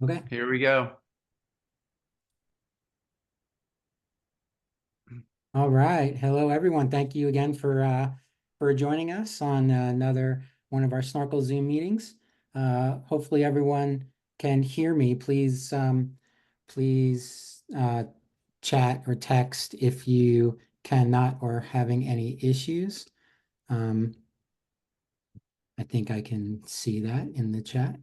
Okay. Here we go. All right. Hello, everyone. Thank you again for joining us on another one of our Snorkel Zoom meetings. Hopefully, everyone can hear me. Please chat or text if you cannot or having any issues. Um, I think I can see that in the chat.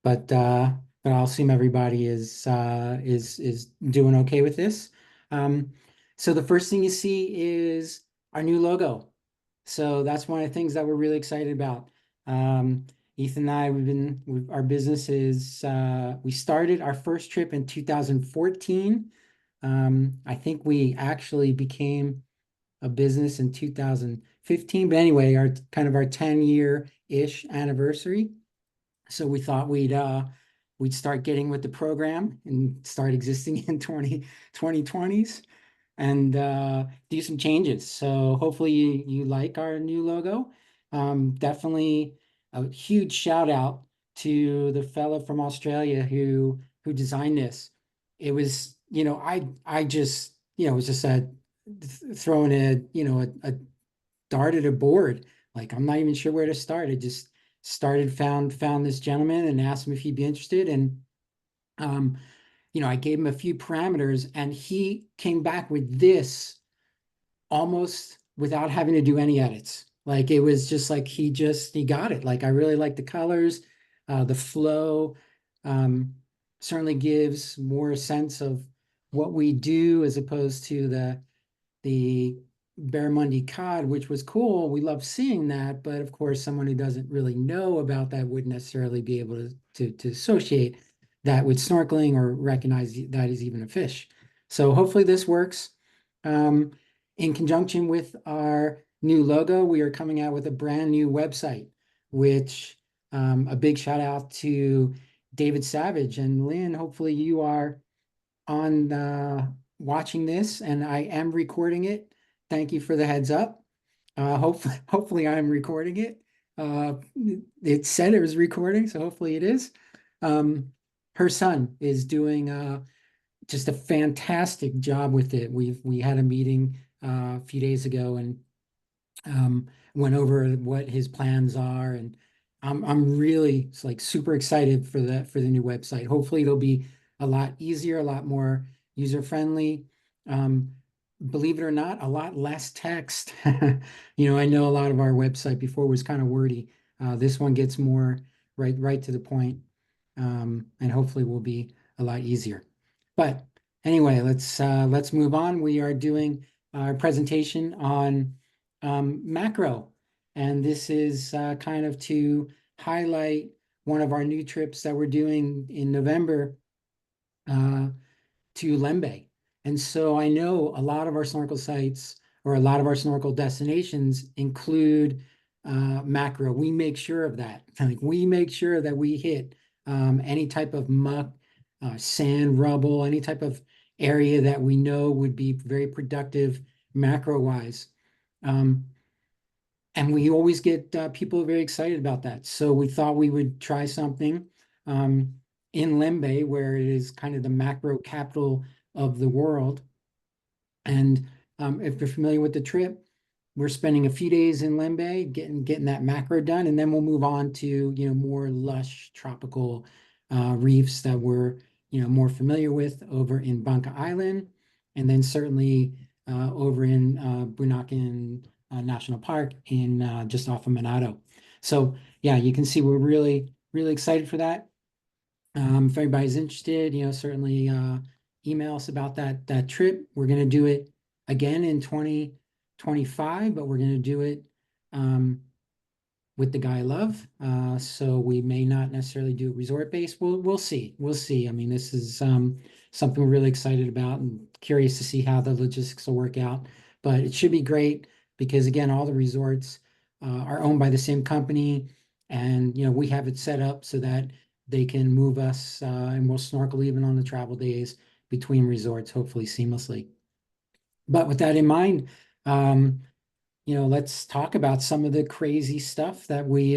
But but I'll assume everybody is doing okay with this. Um, so the first thing you see is our new logo. So that's one of the things that we're really excited about. Ethan and I, our business is we started our first trip in 2014. I think we actually became a business in 2015, but anyway, our kind of our 10-year-ish anniversary. So we thought we'd start getting with the program and start existing in 2020s and do some changes. So hopefully you like our new logo. Definitely a huge shout out to the fellow from Australia who designed this. It was, I just, it was just throwing a dart at a board. Like I'm not even sure where to start. I just found this gentleman and asked him if he'd be interested. And um, I gave him a few parameters and he came back with this almost without having to do any edits. Like it was just like he got it. Like I really like the colors, the flow, um, certainly gives more sense of what we do as opposed to the barramundi cod, which was cool. We love seeing that, but of course, someone who doesn't really know about that wouldn't necessarily be able to associate that with snorkeling or recognize that is even a fish. So hopefully this works. Um, in conjunction with our new logo, we are coming out with a brand new website, which a big shout out to David Savage and Lynn. Hopefully you are on watching this, and I am recording it. Thank you for the heads up. Hopefully I'm recording it. Uh, it said it was recording, so hopefully it is. Um, Her son is doing just a fantastic job with it. We had a meeting a few days ago and went over what his plans are, and I'm really like super excited for the new website. Hopefully, it'll be a lot easier, a lot more user friendly. Um, Believe it or not, a lot less text. I know a lot of our website before was kind of wordy. This one gets more right to the point, and hopefully will be a lot easier. But anyway, let's move on. We are doing our presentation on macro. And this is kind of to highlight one of our new trips that we're doing in November uh, to Lembe. And so I know a lot of our snorkel sites or a lot of our snorkel destinations include macro. We make sure of that. Like we make sure that we hit any type of muck, sand, rubble, any type of area that we know would be very productive macro wise. Um, and we always get people very excited about that. So we thought we would try something um, in Lembe, where it is kind of the macro capital of the world. And if you're familiar with the trip, we're spending a few days in Lembe, getting that macro done, and then we'll move on to more lush tropical reefs that we're more familiar with over in Banca Island, and then certainly over in Bunaken National Park in just off of Manado. So yeah, you can see we're really excited for that. If anybody's interested, certainly email us about that trip. We're going to do it again in 2025, but we're going to do it with the guy I love. So we may not necessarily do resort based. We'll see. We'll see. I mean, this is something we're really excited about and curious to see how the logistics will work out. But it should be great because again, all the resorts are owned by the same company, and we have it set up so that they can move us and we'll snorkel even on the travel days between resorts, hopefully seamlessly. But with that in mind, um, let's talk about some of the crazy stuff that we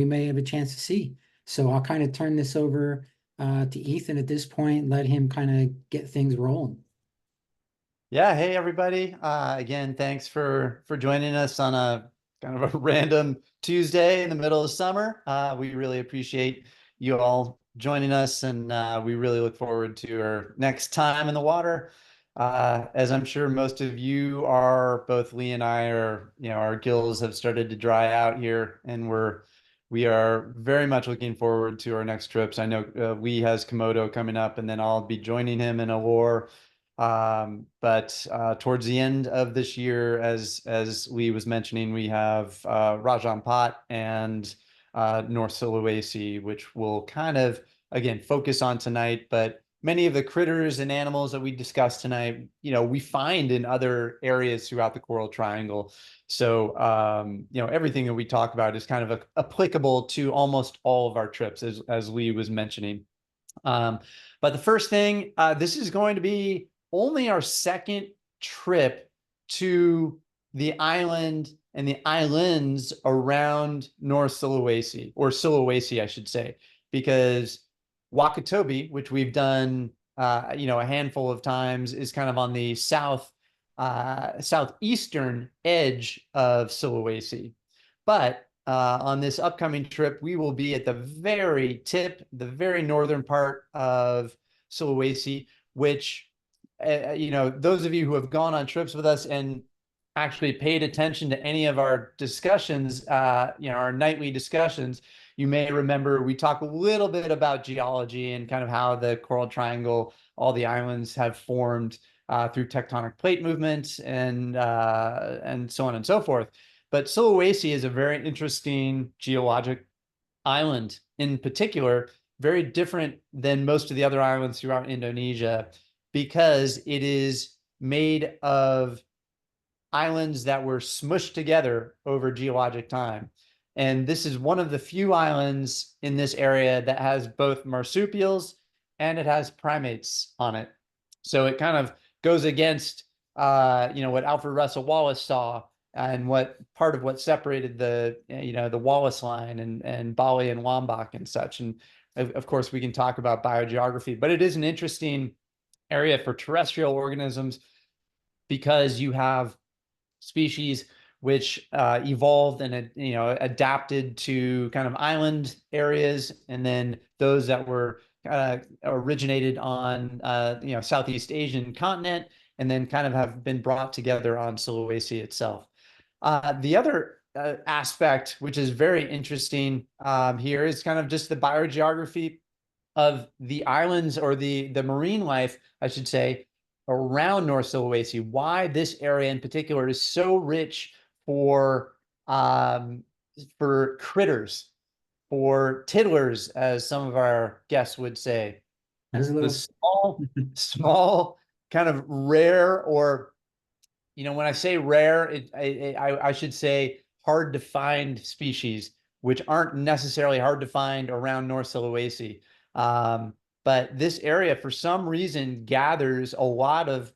may have a chance to see. So I'll kind of turn this over to Ethan at this point, let him kind of get things rolling. Yeah, hey everybody. Again, thanks for joining us on a kind of a random Tuesday in the middle of summer. We really appreciate you all joining us, and we really look forward to our next time in the water. As I'm sure most of you are, both Lee and I are, our gills have started to dry out here, and we are very much looking forward to our next trips. I know Lee has Komodo coming up, and then I'll be joining him in Allure. But towards the end of this year, as Lee was mentioning, we have Rajan Pot and North Sulawesi, which we'll kind of again focus on tonight. But many of the critters and animals that we discussed tonight, we find in other areas throughout the Coral Triangle. So everything that we talk about is kind of applicable to almost all of our trips, as Lee was mentioning. Um, but the first thing, this is going to be only our second trip to the island and the islands around North Sulawesi, or Sulawesi, I should say, because Wakatobi, which we've done, a handful of times, is kind of on the southeastern edge of Sulawesi. But on this upcoming trip, we will be at the very tip, the very northern part of Sulawesi, which, those of you who have gone on trips with us and actually paid attention to any of our discussions, our nightly discussions, you may remember we talk a little bit about geology and kind of how the Coral Triangle, all the islands have formed through tectonic plate movements and so on and so forth. But Sulawesi is a very interesting geologic island, in particular, very different than most of the other islands throughout Indonesia, because it is made of islands that were smushed together over geologic time. And this is one of the few islands in this area that has both marsupials and it has primates on it. So it kind of goes against, what Alfred Russel Wallace saw, and what part of what separated the Wallace line and Bali and Lombok and such. And of course, we can talk about biogeography, but it is an interesting area for terrestrial organisms because you have species which evolved and adapted to kind of island areas, and then those that were originated on Southeast Asian continent, and then kind of have been brought together on Sulawesi itself. The other aspect, which is very interesting here, is kind of just the biogeography of the islands, or the marine life, I should say, around North Sulawesi. Why this area in particular is so rich for critters, for tiddlers, as some of our guests would say. As a The little, small, kind of rare, or when I say rare, I should say hard to find species, which aren't necessarily hard to find around North Sulawesi. Um, but this area, for some reason, gathers a lot of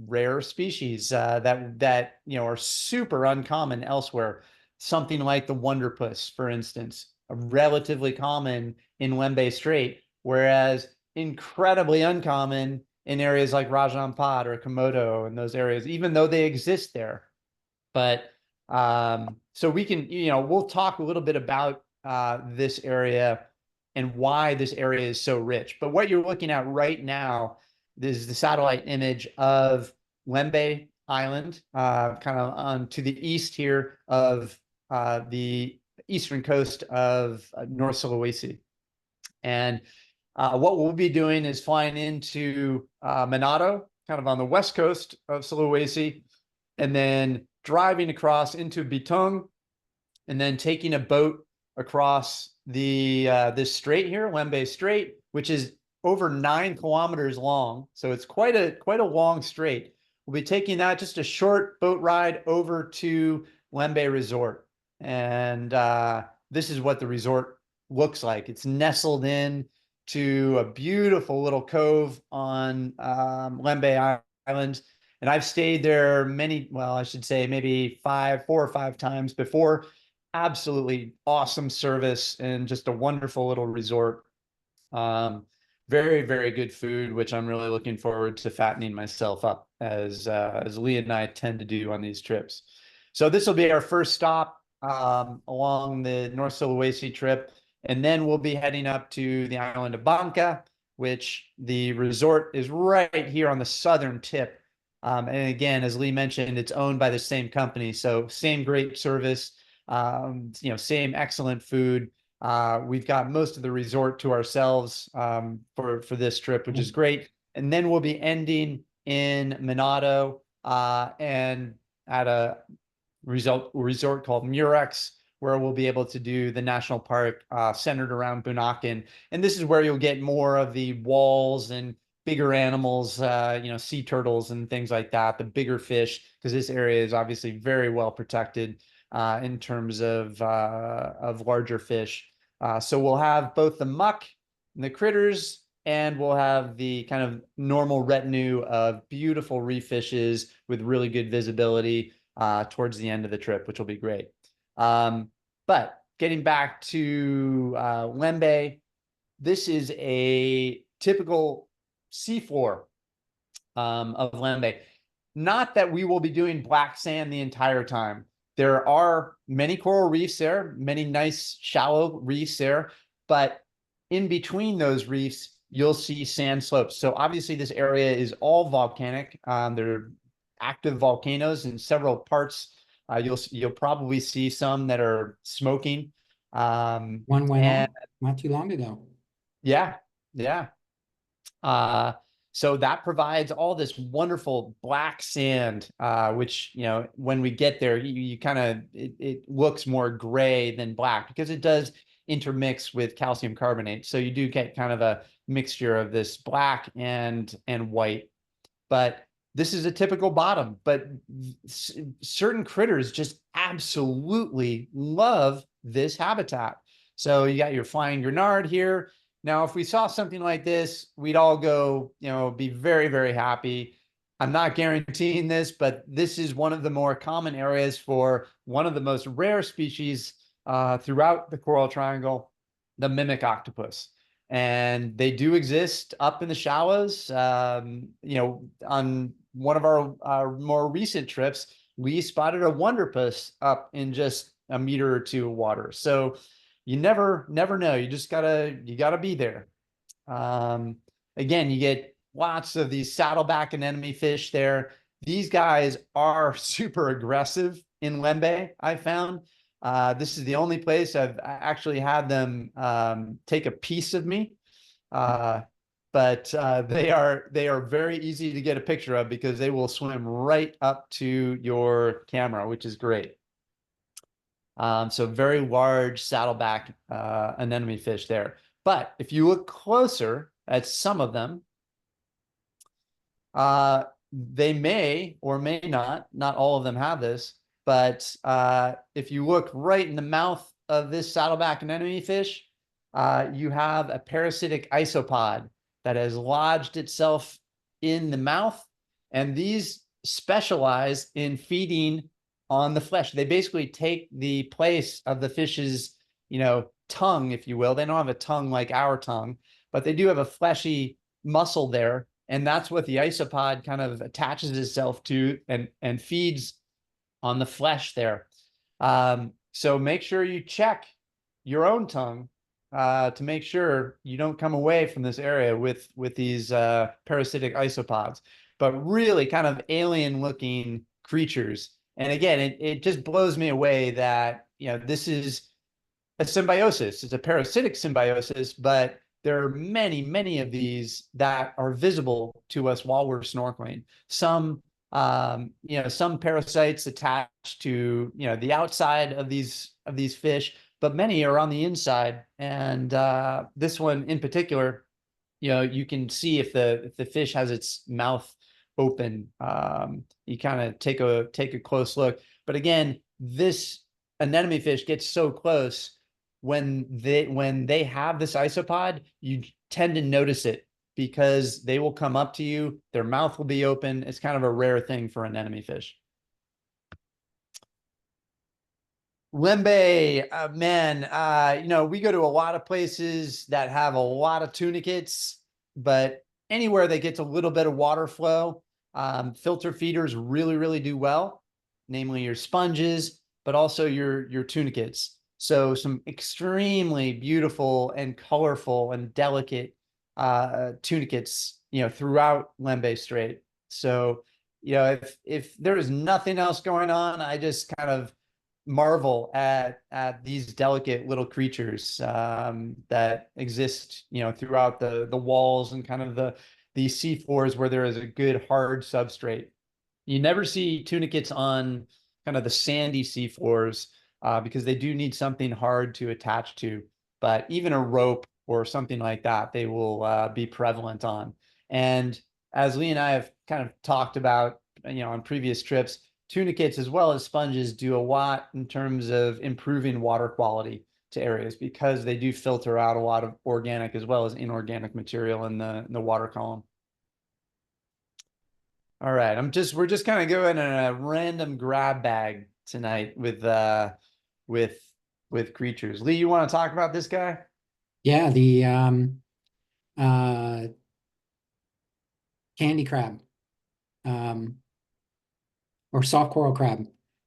rare species that are super uncommon elsewhere. Something like the wonderpuss, for instance, relatively common in Lembe Strait, whereas incredibly uncommon in areas like Rajan Pod or Komodo and those areas, even though they exist there. But so we can, we'll talk a little bit about this area and why this area is so rich. But what you're looking at right now is the satellite image of Lembe Island, kind of on to the east here of the eastern coast of North Sulawesi. And what we'll be doing is flying into Manado, kind of on the west coast of Sulawesi, and then driving across into Bitung, and then taking a boat across the this strait here, Lembe Strait, which is over 9 kilometers long. So it's quite a long strait. We'll be taking that, just a short boat ride over to Lembe Resort, and this is what the resort looks like. It's nestled in to a beautiful little cove on Lembe Island. And I've stayed there well, I should say maybe 4 or 5 times before. absolutely awesome service and just a wonderful little resort. Um, very, very good food, which I'm really looking forward to fattening myself up as Lee and I tend to do on these trips. So this will be our first stop along the North Sulawesi trip, and then we'll be heading up to the island of Bangka, which the resort is right here on the southern tip. And again, as Lee mentioned, it's owned by the same company, so same great service, same excellent food. We've got most of the resort to ourselves for this trip, which is great. And then we'll be ending in Manado and at a resort called Murex, where we'll be able to do the national park centered around Bunaken. And this is where you'll get more of the walls and bigger animals, sea turtles and things like that, the bigger fish, because this area is obviously very well protected in terms of larger fish. So we'll have both the muck and the critters, and we'll have the kind of normal retinue of beautiful reef fishes with really good visibility towards the end of the trip, which will be great. But getting back to Lembe, this is a typical seafloor of Lembe. Not that we will be doing black sand the entire time. There are many coral reefs there, many nice shallow reefs there, but in between those reefs, you'll see sand slopes. So obviously this area is all volcanic. There are active volcanoes in several parts. You'll probably see some that are smoking. One went And off not too long ago. yeah, yeah. Uh, so that provides all this wonderful black sand, which, when we get there, you kind of, it looks more gray than black because it does intermix with calcium carbonate. So you do get kind of a mixture of this black and white. But this is a typical bottom, but certain critters just absolutely love this habitat. So you got your flying grenard here. Now, if we saw something like this, we'd all go, be very, very happy. I'm not guaranteeing this, but this is one of the more common areas for one of the most rare species throughout the Coral Triangle, the mimic octopus. And they do exist up in the shallows. On one of our more recent trips, we spotted a wonderpus up in just a meter or two of water. So you never know. You gotta be there. Um, Again, you get lots of these saddleback anemone fish there. These guys are super aggressive in Lembe, I found. This is the only place I've actually had them take a piece of me. Uh, but they are very easy to get a picture of because they will swim right up to your camera, which is great. So very large saddleback anemone fish there. But if you look closer at some of them, they may or may not all of them have this, but if you look right in the mouth of this saddleback anemone fish, you have a parasitic isopod that has lodged itself in the mouth, and these specialize in feeding on the flesh. They basically take the place of the fish's, tongue, if you will. They don't have a tongue like our tongue, but they do have a fleshy muscle there, and that's what the isopod kind of attaches itself to and feeds on the flesh there. So make sure you check your own tongue to make sure you don't come away from this area with these parasitic isopods, but really kind of alien looking creatures. And again, it just blows me away that, this is a symbiosis. It's a parasitic symbiosis, but there are many, many of these that are visible to us while we're snorkeling. Some parasites attached to, the outside of these fish, but many are on the inside. And this one in particular, you can see if the fish has its mouth open. You kind of take a close look. But again, this anemone fish gets so close when they have this isopod, you tend to notice it because they will come up to you, their mouth will be open. It's kind of a rare thing for an anemone fish. Lembe, man, we go to a lot of places that have a lot of tunicates, but anywhere that gets a little bit of water flow, filter feeders really, really do well, namely your sponges, but also your tunicates. So some extremely beautiful and colorful and delicate tunicates, throughout Lembe Strait. So, if there is nothing else going on, I just kind of marvel at these delicate little creatures that exist, throughout the walls and kind of the sea floors where there is a good hard substrate. You never see tunicates on kind of the sandy sea floors because they do need something hard to attach to. But even a rope or something like that, they will be prevalent on. And as Lee and I have kind of talked about, on previous trips, tunicates as well as sponges do a lot in terms of improving water quality to areas because they do filter out a lot of organic as well as inorganic material in the water column. All right, we're just kind of going in a random grab bag tonight with with creatures. Lee, you want to talk about this guy? Yeah, the uh, candy crab. Um, or soft coral crab.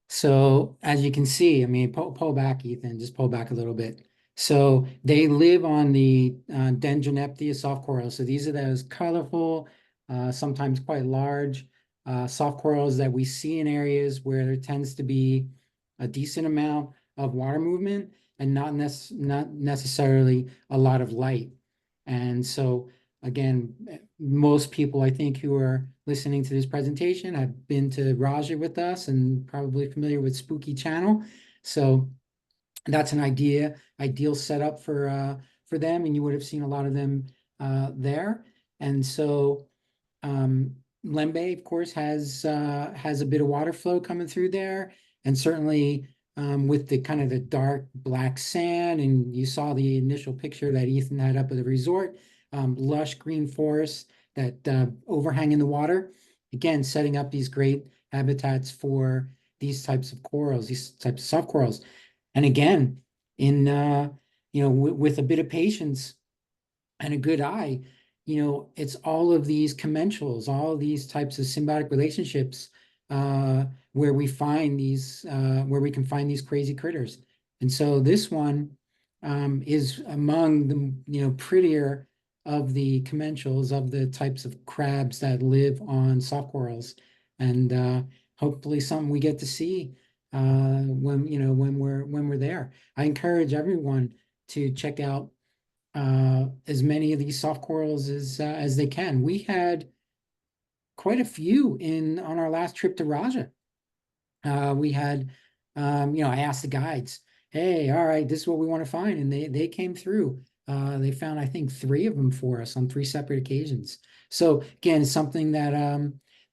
So as you can see, I mean, pull back, Ethan, just pull back a little bit. So they live on the Dendroneptia soft corals. So these are those colorful, sometimes quite large soft corals that we see in areas where there tends to be a decent amount of water movement and not necessarily a lot of light. And so again, most people I think who are listening to this presentation have been to Raja with us and probably familiar with Spooky Channel. So that's an ideal setup for them, and you would have seen a lot of them there. And so Lembe, of course, has a bit of water flow coming through there, and certainly with the kind of the dark black sand, and you saw the initial picture that Ethan had up at the resort, lush green forests that overhang in the water, again, setting up these great habitats for these types of corals, these types of soft corals. And again, in with a bit of patience and a good eye, it's all of these commensals, all of these types of symbiotic relationships where where we can find these crazy critters. And so this one is among the prettier of the commensals of the types of crabs that live on soft corals, and hopefully something we get to see when we're there. I encourage everyone to check out as many of these soft corals as they can. We had quite a few in on our last trip to Raja. We had, I asked the guides, "Hey, all right, this is what we want to find," and they came through. They found, I think, three of them for us on three separate occasions. So again, it's something that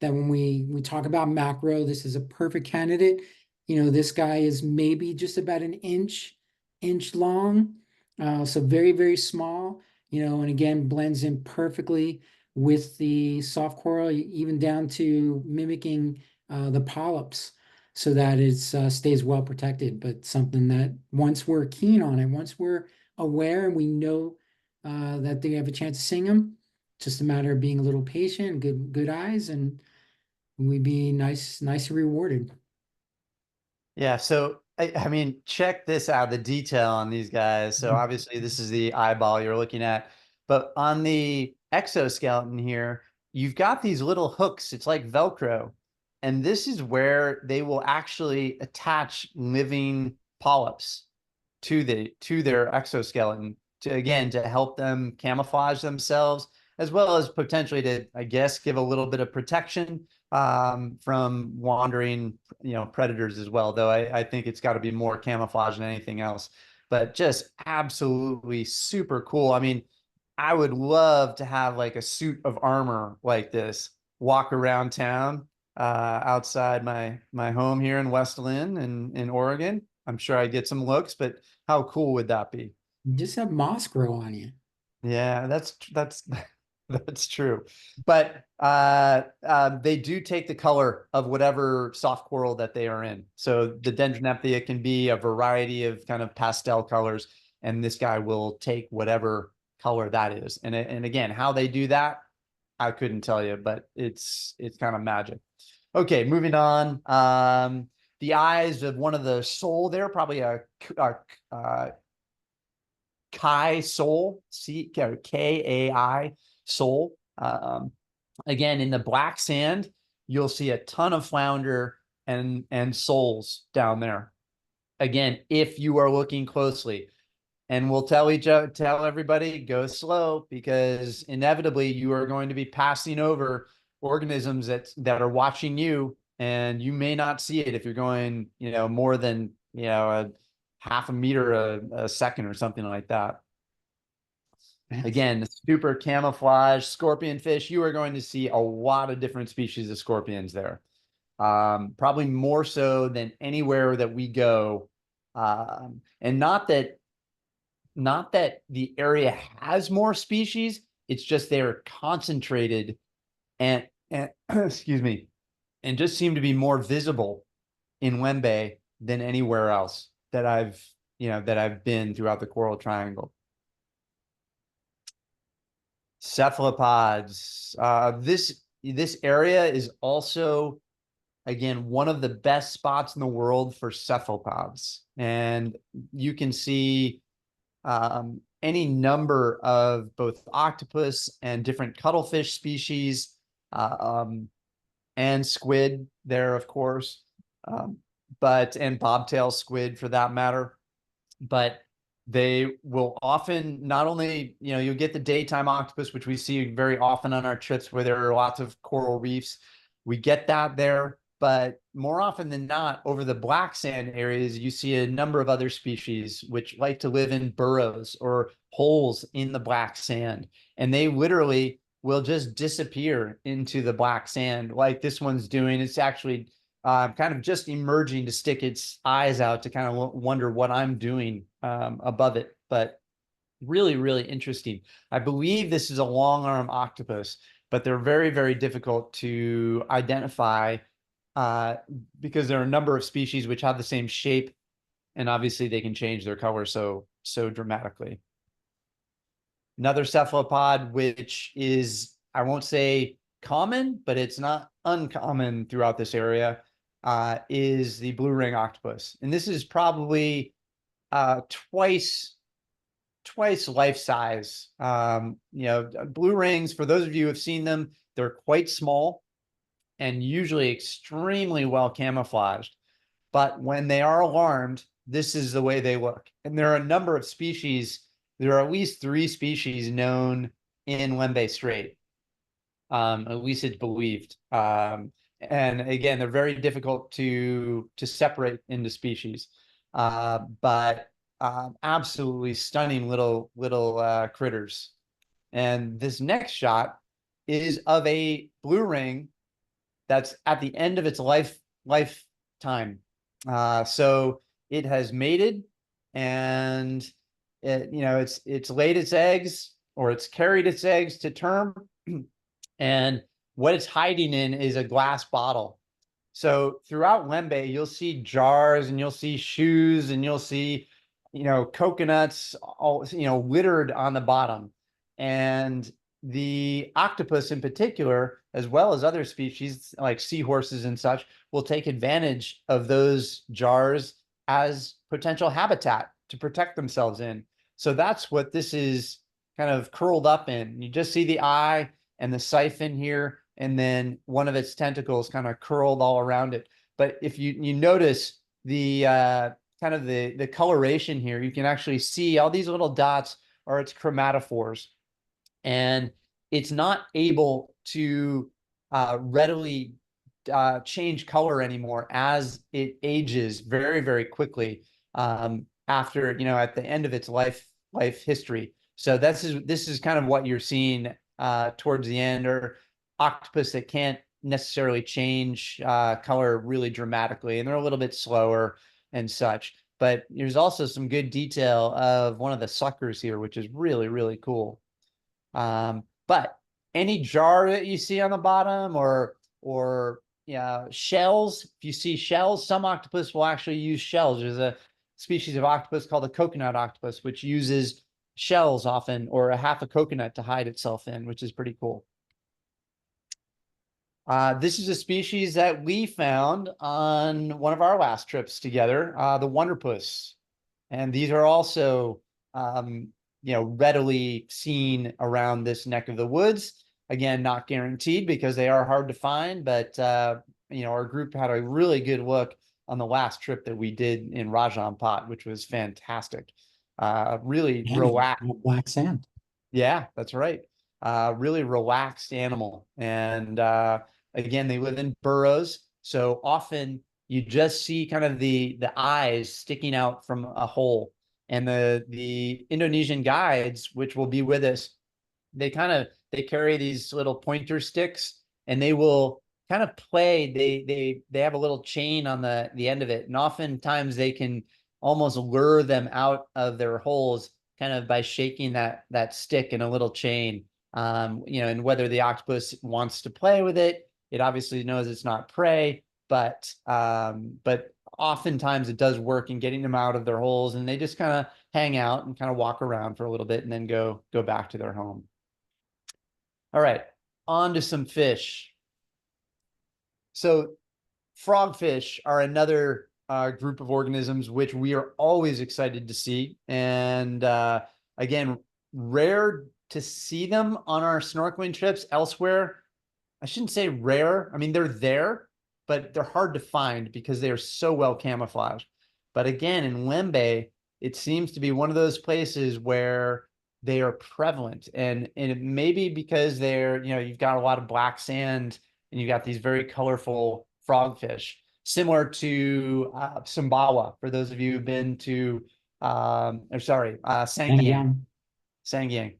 when we talk about macro, this is a perfect candidate. This guy is maybe just about an inch long, so very, very small. And again, blends in perfectly with the soft coral, even down to mimicking the polyps so that it stays well protected. But something that once we're keen on it, once we're aware and we know that they have a chance to sing them, just a matter of being a little patient, good eyes, and we'd be nicely rewarded. Yeah, so I mean, check this out, the detail on these guys. So Mhm. obviously this is the eyeball you're looking at, but on the exoskeleton here, you've got these little hooks. It's like Velcro. And this is where they will actually attach living polyps to their exoskeleton to again to help them camouflage themselves as well as potentially to, I guess, give a little bit of protection from wandering, predators as well. Though I think it's got to be more camouflage than anything else. But just absolutely super cool. I mean, I would love to have like a suit of armor like this, walk around town outside my home here in West Lynn in Oregon. I'm sure I'd get some looks, but how cool would that be? You just have moss grow on you. Yeah, that's That's true. But they do take the color of whatever soft coral that they are in. So the Dendronepthia can be a variety of kind of pastel colors, and this guy will take whatever color that is. And again, how they do that, I couldn't tell you, but it's kind of magic. Okay, moving on. The eyes of one of the sole there, probably a Kai sole, Kai sole. Again, in the black sand, you'll see a ton of flounder and soles down there. Again, if you are looking closely, and we'll tell everybody go slow, because inevitably you are going to be passing over organisms that are watching you, and you may not see it if you're going, more than, a half a meter a second or something like that. Yes. Again, super camouflage scorpion fish. You are going to see a lot of different species of scorpions there. Probably more so than anywhere that we go. And not that the area has more species, it's just they're concentrated and excuse me, and just seem to be more visible in Lembe than anywhere else that I've been throughout the Coral Triangle. Cephalopods. This area is also, again, one of the best spots in the world for cephalopods, and you can see any number of both octopus and different cuttlefish species, and squid there, of course, and bobtail squid for that matter. But they will often not only, you'll get the daytime octopus, which we see very often on our trips where there are lots of coral reefs. We get that there, but more often than not, over the black sand areas, you see a number of other species which like to live in burrows or holes in the black sand. And they literally will just disappear into the black sand like this one's doing. It's actually kind of just emerging to stick its eyes out to kind of wonder what I'm doing above it. But really, really interesting. I believe this is a long arm octopus, but they're very, very difficult to identify because there are a number of species which have the same shape, and obviously they can change their color so dramatically. Another cephalopod, which is, I won't say common, but it's not uncommon throughout this area, is the blue ring octopus. And this is probably twice life size. Blue rings, for those of you who have seen them, they're quite small and usually extremely well camouflaged. But when they are alarmed, this is the way they look. And there are a number of species. There are at least 3 species known in Lembe Strait. At least it's believed. And again, they're very difficult to separate into species. But absolutely stunning little critters. And this next shot is of a blue ring that's at the end of its lifetime. So it has mated, and it's laid its eggs, or it's carried its eggs to term, and what it's hiding in is a glass bottle. So throughout Lembe, you'll see jars, and you'll see shoes, and you'll see, coconuts, all, littered on the bottom. And the octopus in particular, as well as other species like seahorses and such, will take advantage of those jars as potential habitat to protect themselves in. So that's what this is kind of curled up in. You just see the eye and the siphon here, and then one of its tentacles kind of curled all around it. But if you notice the kind of the coloration here, you can actually see all these little dots are its chromatophores, and it's not able to readily change color anymore as it ages very, very quickly after, at the end of its life history. So this is kind of what you're seeing towards the end, or octopus that can't necessarily change color really dramatically, and they're a little bit slower and such. But there's also some good detail of one of the suckers here, which is really, really cool. But any jar that you see on the bottom, or yeah, shells. If you see shells, some octopus will actually use shells. There's a species of octopus called the coconut octopus, which uses shells often, or a half a coconut to hide itself in, which is pretty cool. This is a species that we found on one of our last trips together, the wonderpuss. And these are also, um, readily seen around this neck of the woods. Again, not guaranteed because they are hard to find, but our group had a really good look on the last trip that we did in Rajan Pot, which was fantastic. Really Yeah, relaxed. black sand. Yeah, that's right. Really relaxed animal. And again, they live in burrows. So often you just see kind of the eyes sticking out from a hole. And the Indonesian guides, which will be with us, they carry these little pointer sticks, and they will kind of play. They have a little chain on the end of it, and oftentimes they can almost lure them out of their holes kind of by shaking that stick in a little chain. And whether the octopus wants to play with it, it obviously knows it's not prey, but oftentimes it does work in getting them out of their holes, and they just kind of hang out and kind of walk around for a little bit and then go back to their home. All right, on to some fish. So frogfish are another group of organisms which we are always excited to see. And again, rare to see them on our snorkeling trips elsewhere. I shouldn't say rare. I mean, they're there, but they're hard to find because they are so well camouflaged. But again, in Lembe, it seems to be one of those places where they are prevalent. And it may be because you've got a lot of black sand, and you've got these very colorful frogfish, similar to Sumbawa, for those of you who've been to, And Sangiang. again, Sangiang,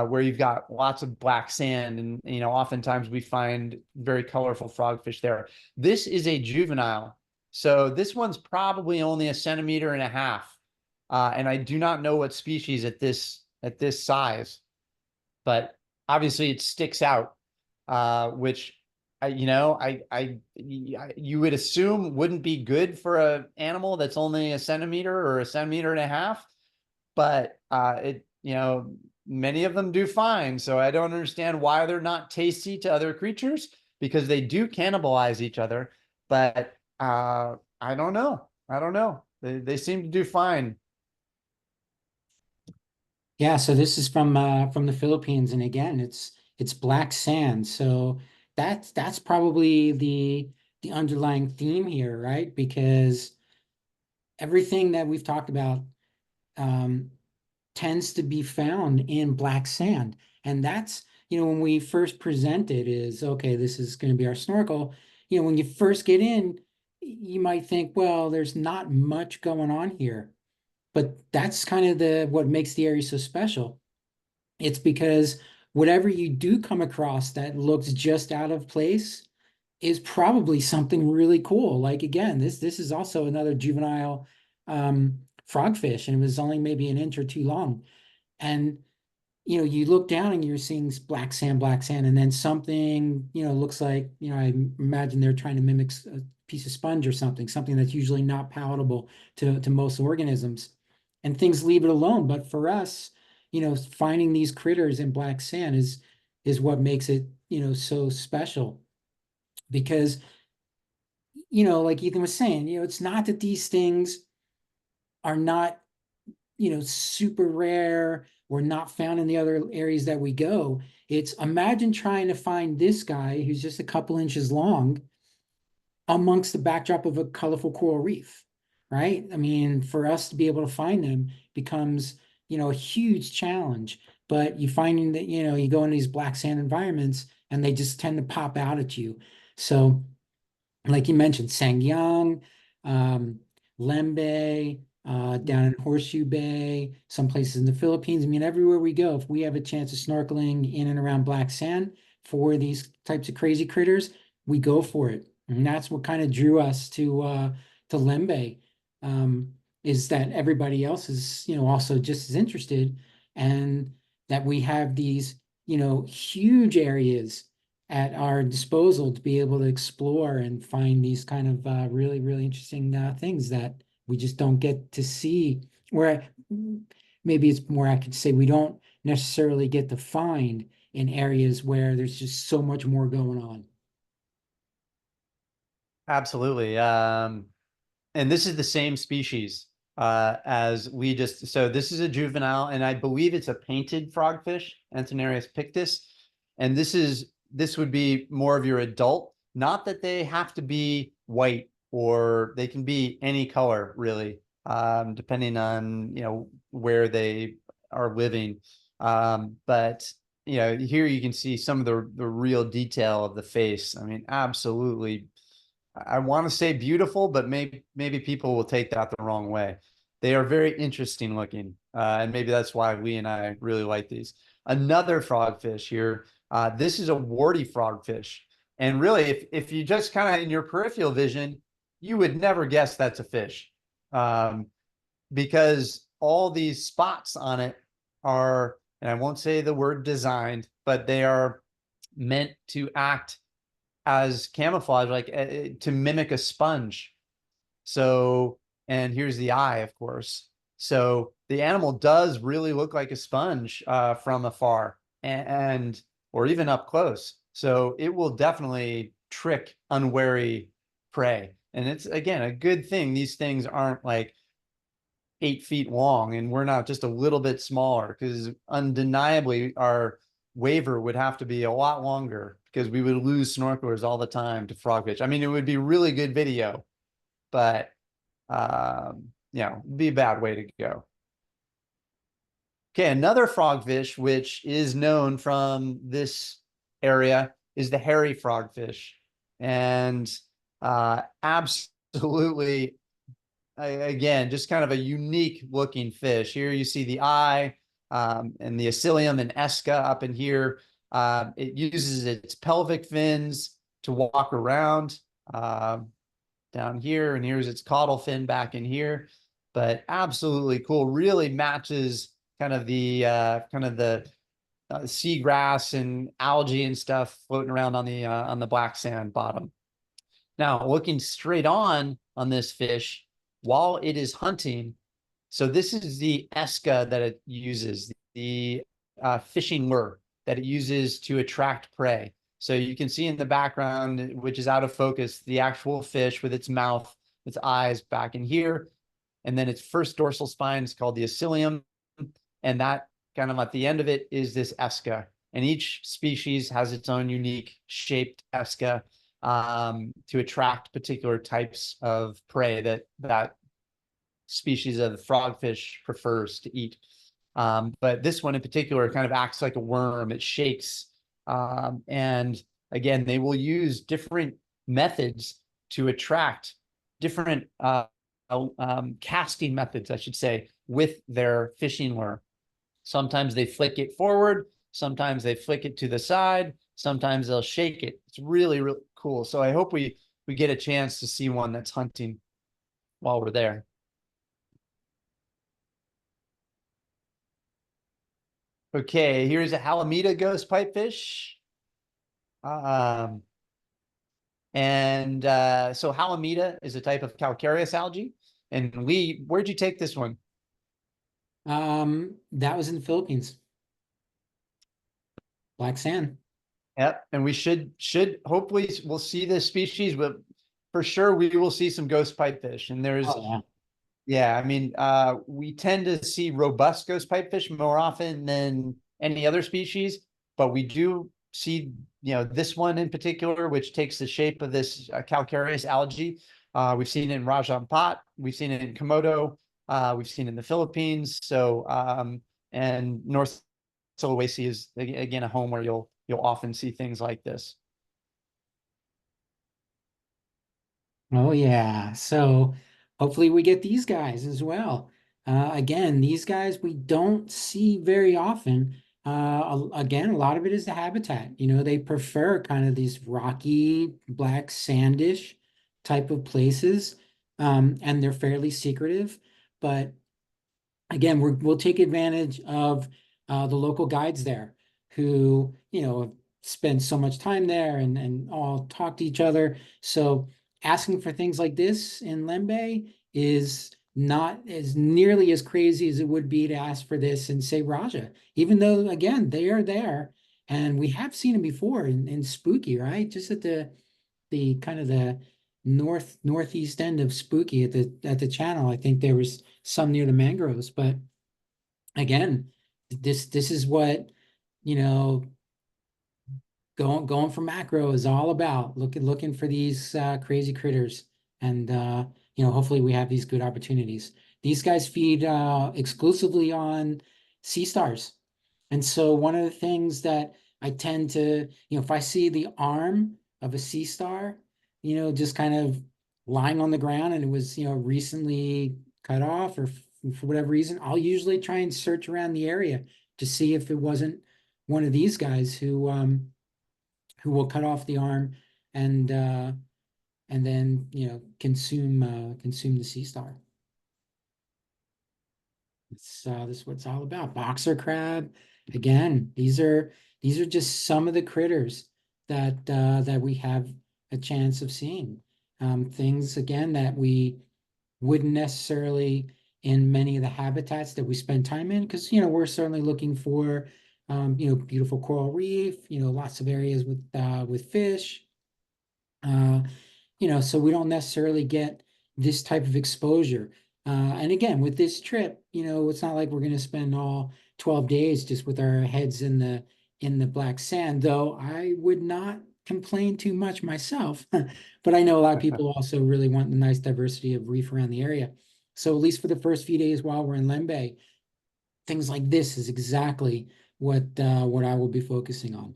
where you've got lots of black sand, and oftentimes we find very colorful frogfish there. This is a juvenile, so this one's probably only a centimeter and a half, and I do not know what species at this size, but obviously it sticks out, which you would assume wouldn't be good for an animal that's only a centimeter or a centimeter and a half, but many of them do fine. So I don't understand why they're not tasty to other creatures, because they do cannibalize each other. But I don't know. I don't know. They seem to do fine. yeah. So this is from the Philippines, and again, it's black sand. So that's probably the underlying theme here, right? Because everything that we've talked about um, tends to be found in black sand. And that's, when we first present it is, okay, this is going to be our snorkel. When you first get in, you might think, well, there's not much going on here. But that's kind of what makes the area so special. It's because whatever you do come across that looks just out of place is probably something really cool. Like again, this is also another juvenile frogfish, and it was only maybe an inch or two long. And you look down and you're seeing black sand, and then something, looks like, I imagine they're trying to mimic a piece of sponge or something that's usually not palatable to most organisms. And things leave it alone. But for us, finding these critters in black sand is what makes it, so special. Because, like Ethan was saying, it's not that these things are not super rare or not found in the other areas that we go. It's imagine trying to find this guy who's just a couple inches long amongst the backdrop of a colorful coral reef, right? I mean, for us to be able to find them becomes, a huge challenge. But you finding that, you go in these black sand environments and they just tend to pop out at you. So like you mentioned, Sangyang, um, Lembe, down in Horseshoe Bay, some places in the Philippines. I mean, everywhere we go, if we have a chance of snorkeling in and around black sand for these types of crazy critters, we go for it. And that's what kind of drew us to Lembe, is that everybody else is, also just as interested, and that we have these huge areas at our disposal to be able to explore and find these kind of really, really interesting things that we just don't get to see. Where maybe it's more, I could say we don't necessarily get to find in areas where there's just so much more going on. Absolutely. And this is the same species as we just, so this is a juvenile, and I believe it's a painted frogfish, Antinarius pictus. And this would be more of your adult. Not that they have to be white, or they can be any color really, depending on, where they are living. But here you can see some of the real detail of the face. I mean, absolutely, I want to say beautiful, but maybe people will take that the wrong way. They are very interesting looking, and maybe that's why Lee and I really like these. Another frogfish here. This is a warty frogfish, and really, if you just kind of in your peripheral vision, you would never guess that's a fish, um, because all these spots on it are, and I won't say the word designed, but they are meant to act as camouflage, like to mimic a sponge. So, and here's the eye, of course. So the animal does really look like a sponge from afar, and or even up close. So it will definitely trick unwary prey. And it's, again, a good thing these things aren't like 8 feet long, and we're not just a little bit smaller, because undeniably our waiver would have to be a lot longer, because we would lose snorkelers all the time to frogfish. I mean, it would be really good video, but it'd be a bad way to go. Okay, another frogfish which is known from this area is the hairy frogfish, and absolutely, again, just kind of a unique looking fish. Here you see the eye, and the ecilium and esca up in here. It uses its pelvic fins to walk around down here, and here's its caudal fin back in here. But absolutely cool. Really matches kind of the seagrass and algae and stuff floating around on the black sand bottom. Now, looking straight on this fish while it is hunting, so this is the esca that it uses, the fishing lure that it uses to attract prey. So you can see in the background, which is out of focus, the actual fish with its mouth, its eyes back in here, and then its first dorsal spine is called the ecilium, and that kind of at the end of it is this esca. And each species has its own unique shaped esca to attract particular types of prey that species of frogfish prefers to eat. But this one in particular kind of acts like a worm. It shakes. And again, they will use different methods to attract different casting methods, I should say, with their fishing lure. Sometimes they flick it forward. Sometimes they flick it to the side. Sometimes they'll shake it. It's really, really cool. So I hope we get a chance to see one that's hunting while we're there. Okay, here's a Halimeda ghost pipefish. Um, and so Halimeda is a type of calcareous algae. And Lee, where'd you take this one? That was in the Philippines. Black sand. Yep, and we should hopefully we'll see this species, but for sure we will see some ghost pipefish. And there's, Oh yeah. yeah, I mean, we tend to see robust ghost pipefish more often than any other species, but we do see, this one in particular, which takes the shape of this calcareous algae. We've seen it in Raja Ampat, we've seen it in Komodo, we've seen it in the Philippines. So, and North Sulawesi is again a home where you'll often see things like this. Oh yeah. So hopefully we get these guys as well. Again, these guys we don't see very often. Again, a lot of it is the habitat. They prefer kind of these rocky, black, sandish type of places, and they're fairly secretive. But again, we'll take advantage of the local guides there. who, spend so much time there and all talk to each other. So asking for things like this in Lembe is not as nearly as crazy as it would be to ask for this in, say, Raja, even though, again, they are there. And we have seen them before in Spooky, right? Just at the kind of the northeast end of Spooky at the channel. I think there was some near the mangroves, but again, this is what, you know, going for macro is all about. Looking for these crazy critters, and hopefully we have these good opportunities. These guys feed exclusively on sea stars, and so one of the things that I tend to, if I see the arm of a sea star, just kind of lying on the ground, and it was, recently cut off or for whatever reason, I'll usually try and search around the area to see if it wasn't one of these guys who will cut off the arm and uh, and then consume the sea star. This is what it's all about. Boxer crab. Again, these are just some of the critters that we have a chance of seeing. Things again that we wouldn't necessarily in many of the habitats that we spend time in, because we're certainly looking for beautiful coral reef, lots of areas with fish. Uh, so we don't necessarily get this type of exposure. And again, with this trip, it's not like we're going to spend all 12 days just with our heads in the black sand, though I would not complain too much myself. But I know a lot of people also really want the nice diversity of reef around the area. So at least for the first few days while we're in Lembe, things like this is exactly what I will be focusing on.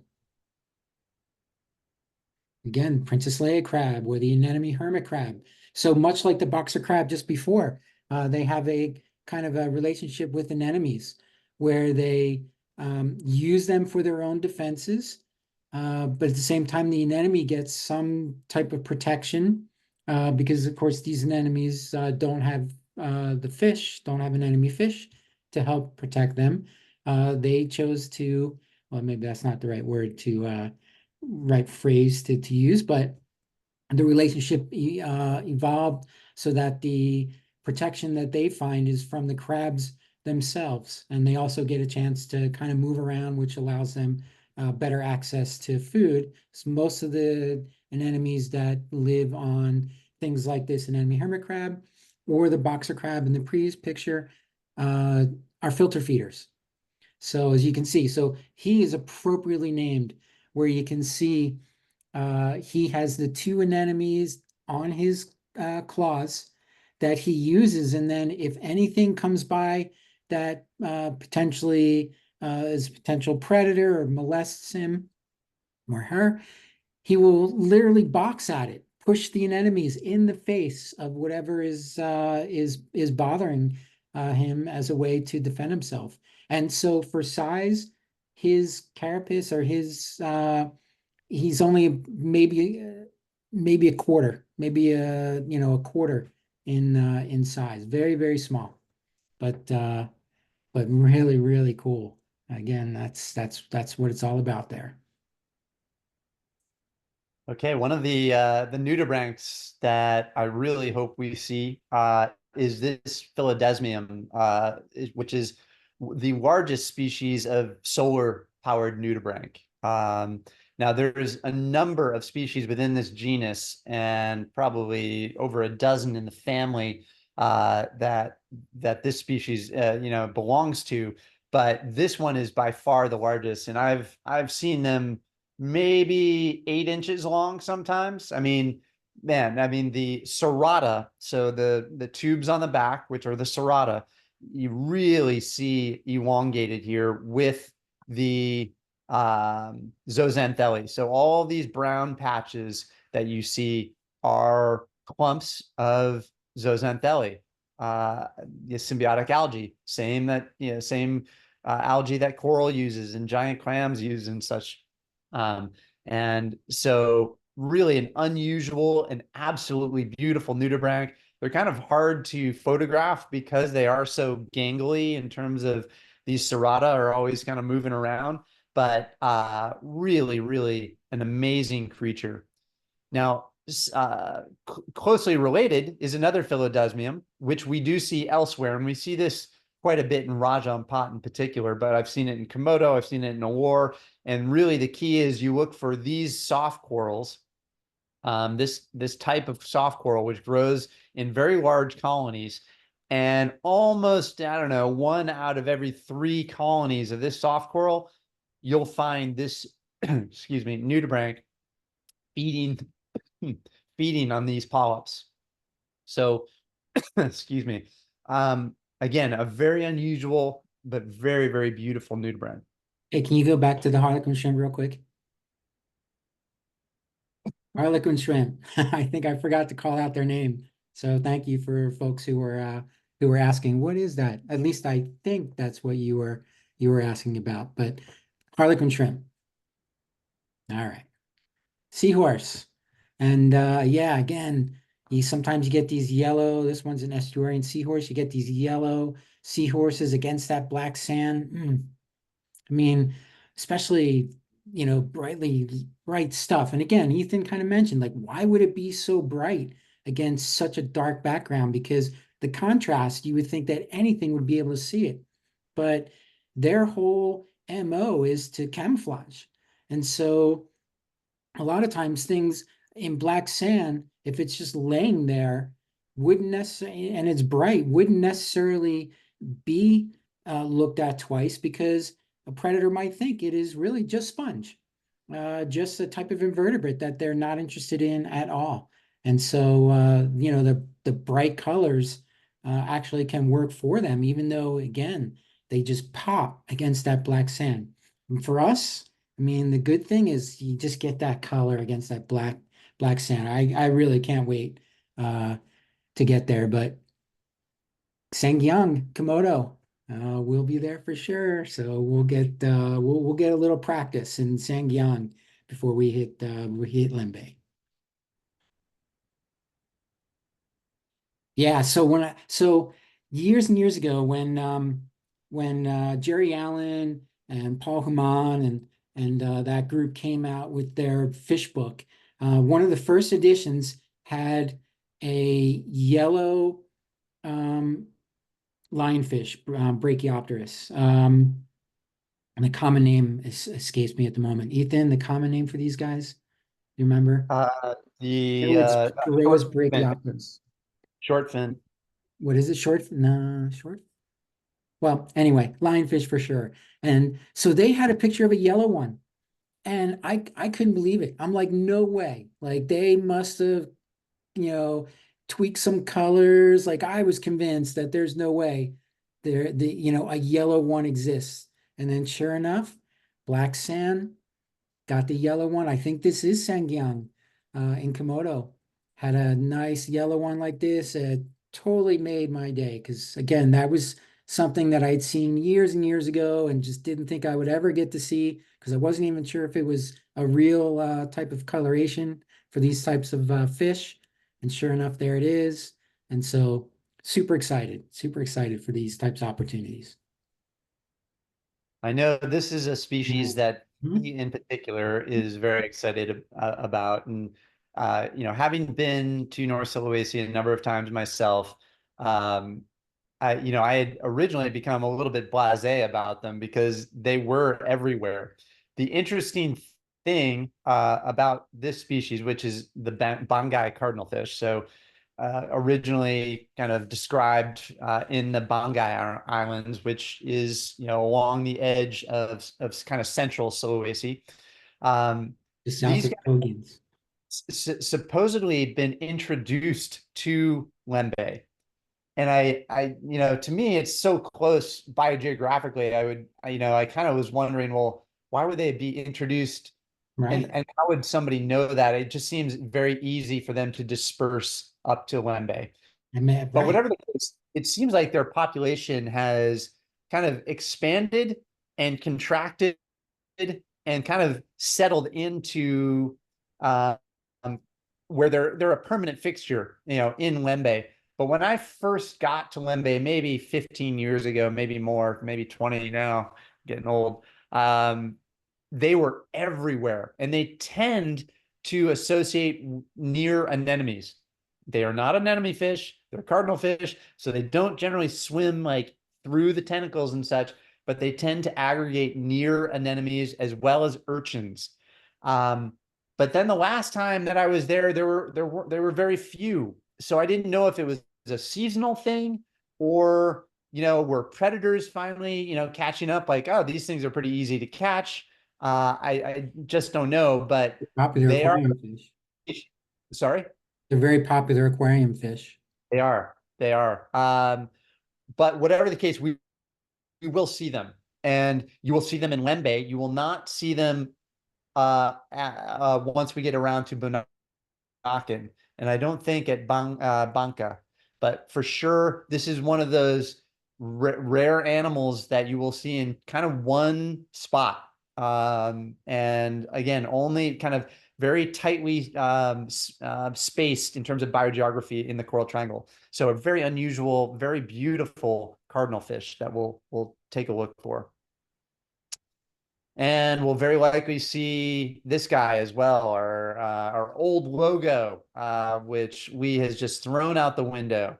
Again, Princess Leia crab or the anemone hermit crab. So much like the boxer crab just before, they have a kind of a relationship with anemones where they use them for their own defenses. But at the same time, the anemone gets some type of protection because, of course, these anemones don't have the fish, don't have an enemy fish to help protect them. They chose to, well, maybe that's not the right word to right phrase to use, but the relationship evolved so that the protection that they find is from the crabs themselves. And they also get a chance to kind of move around, which allows them better access to food. So most of the anemones that live on things like this anemone hermit crab or the boxer crab in the previous picture uh, are filter feeders. So as you can see, so he is appropriately named where you can see he has the two anemones on his claws that he uses. And then if anything comes by that potentially is a potential predator or molests him or her, he will literally box at it, push the anemones in the face of whatever is bothering him as a way to defend himself. And so for size, his carapace or his he's only maybe a quarter, maybe a quarter in size. Very, very small, but really, really cool. Again, that's what it's all about there. Okay, one of the nudibranchs that I really hope we see is this Philodesmium, which is the largest species of solar powered nudibranch. Now, there's a number of species within this genus, and probably over a dozen in the family that this species belongs to. But this one is by far the largest, and I've seen them maybe 8 inches long sometimes. I mean, man, I mean the serrata, so the tubes on the back, which are the serrata, you really see elongated here with the zooxanthellae. So all these brown patches that you see are clumps of zooxanthellae, the symbiotic algae, same algae that coral uses and giant clams use and such. And so really an unusual and absolutely beautiful nudibranch. They're kind of hard to photograph because they are so gangly in terms of these serrata are always kind of moving around. but really, really an amazing creature. Now, closely related is another Philodesmium, which we do see elsewhere, and we see this quite a bit in Rajan Pot in particular, but I've seen it in Komodo, I've seen it in Awar, and really the key is you look for these soft corals, this type of soft coral, which grows in very large colonies, and almost, I don't know, 1 out of every 3 colonies of this soft coral, you'll find this, excuse me, nudibranch feeding feeding on these polyps. So, excuse me. Again, a very unusual but very, very beautiful nudibranch. Hey, can you go back to the Harlequin shrimp real quick? Harlequin shrimp. I think I forgot to call out their name. So thank you for folks who were asking, what is that? At least I think that's what you were asking about. But Harlequin shrimp. All right. Seahorse. And yeah, again, you sometimes you get these yellow, this one's an estuarine seahorse, you get these yellow seahorses against that black sand. I mean, especially, bright stuff. And again, Ethan kind of mentioned, like, why would it be so bright against such a dark background? Because the contrast, you would think that anything would be able to see it. But their whole MO is to camouflage. And so a lot of times things in black sand, if it's just laying there, wouldn't necessarily, and it's bright, wouldn't necessarily be looked at twice because a predator might think it is really just sponge, just a type of invertebrate that they're not interested in at all. And so, the bright colors actually can work for them, even though, again, they just pop against that black sand. And for us, I mean, the good thing is you just get that color against that black sand. I really can't wait to get there. But Sangyang, Komodo, we'll be there for sure. So we'll get a little practice in Sangyang before we hit Limbe. Yeah, so years and years ago when Jerry Allen and Paul Human and that group came out with their fish book, one of the first editions had a yellow um, lionfish, Brachyopterus. And the common name escapes me at the moment. Ethan, the common name for these guys, you remember? The Garawas Brachyopterus. short fin. What is it? Short? No, short. Well, anyway, lionfish for sure. And so they had a picture of a yellow one, and I couldn't believe it. I'm like, no way. Like they must have, you know, tweaked some colors. Like I was convinced that there's no way a yellow one exists. And then sure enough, black sand. Got the yellow one. I think this is Sangyang in Komodo. Had a nice yellow one like this. It totally made my day because, again, that was something that I'd seen years and years ago and just didn't think I would ever get to see because I wasn't even sure if it was a real type of coloration for these types of fish. And sure enough, there it is. And so, super excited for these types of opportunities. I know this is a species that Mhm. he in particular is very excited about. And, having been to North Sulawesi a number of times myself, I had originally become a little bit blasé about them because they were everywhere. The interesting thing about this species, which is the Bangai cardinalfish, so originally kind of described in the Bangai Islands, which is along the edge of kind of central Sulawesi. Just south These of guys Togans. supposedly been introduced to Lembe. And to me, it's so close biogeographically. I kind of was wondering, well, why would they be introduced, and Right. how would somebody know that? It just seems very easy for them to disperse up to Lembe. I mean, But right. whatever the case, it seems like their population has kind of expanded and contracted and kind of settled into uh, um, where they're a permanent fixture, in Lembe. But when I first got to Lembe, maybe 15 years ago, maybe more, maybe 20 now, getting old. they were everywhere, and they tend to associate near anemones. They are not anemone fish, they're cardinal fish, so they don't generally swim like through the tentacles and such, but they tend to aggregate near anemones as well as urchins. Um, but then the last time that I was there, there were very few. So I didn't know if it was a seasonal thing, or were predators finally catching up, like, oh, these things are pretty easy to catch. I just don't know, but Popular they are. aquarium fish. Sorry, They're very popular aquarium fish. they are. They are. But whatever the case, we will see them, and you will see them in Lembe. You will not see them once we get around to Bunaken, and I don't think at Banca, but for sure, this is one of those rare animals that you will see in kind of one spot. And again, only kind of very tightly spaced in terms of biogeography in the Coral Triangle. So a very unusual, very beautiful cardinal fish that we'll take a look for. And we'll very likely see this guy as well, our old logo, which we has just thrown out the window.